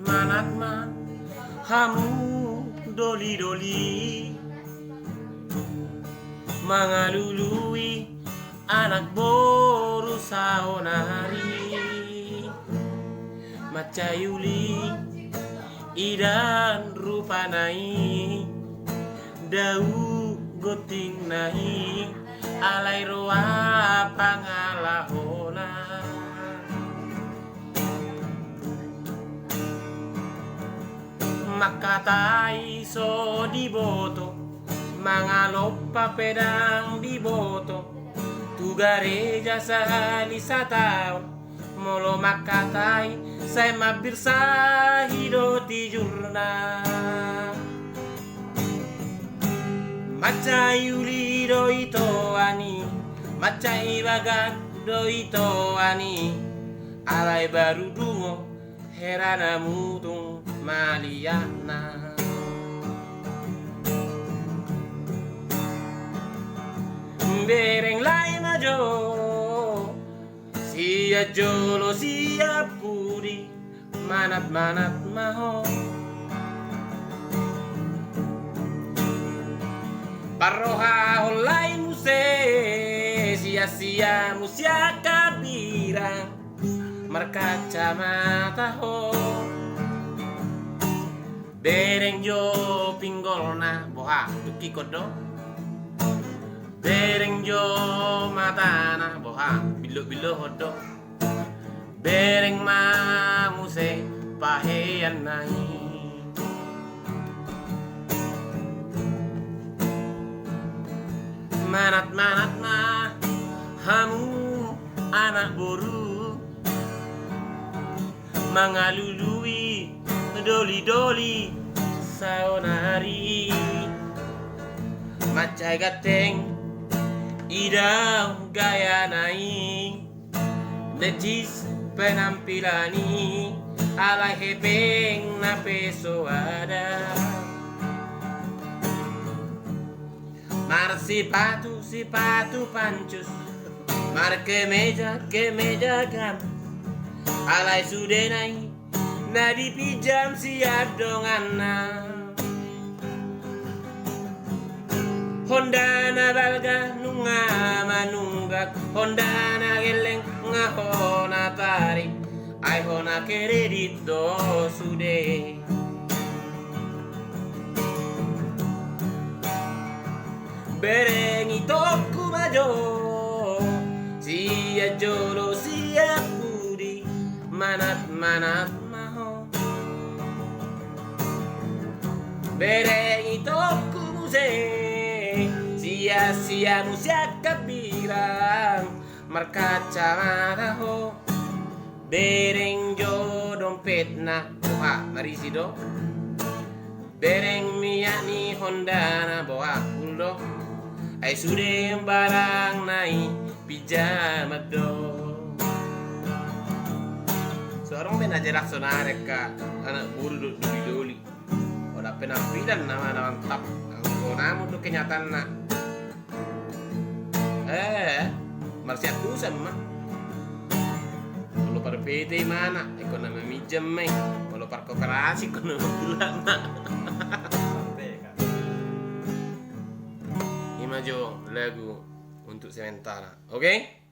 manat man hamu doli-doli mangalului anak boru saonari macayuli idan rupanai dau goting nahi alai roa pangalahona makatai so diboto mangaloppa pedang diboto tu gareja sehali satao molo makatai saya mabir sahido ti jurna macai uli do ito ani macai bagat do ito ani alai baru dungo herana mutung maliana bereng lain ajo siya jolo siya puri manat maho paroha olai muse sia musia kabirang merkaca mata ho bereng jo pinggolna boha tuki kodo bereng jo matana boha bilo hodo bereng mamuse pahean nai manat ma hamu anak boru mangalului doli saonari macai gateng idang gaya naik necis penampilani alai hepeng na peso ada mar sipatu pancus mar kemeja gam alai sudenai nadi pijam siap dongana Hondana balga nunga manunggak Hondana geleng ngahona tarik ai hona keredito sude bereng itoku majo sia jolo sia pudi manat maho bereng itoku muse sia musia kabirang merkaca mataho bereng jo dompet na boha marisi do bereng miyani hondana boha kuldo ai sude barang nai pijama do seorang ben aja laksonare ka anak buru doli ora penampilan nama mantap namun tuh kenyataan nak marsiat tuh sama kalau par PT mana ekonomi minjem kalau par koperasi ekonomi bulan ini maju lagu untuk sementara oke?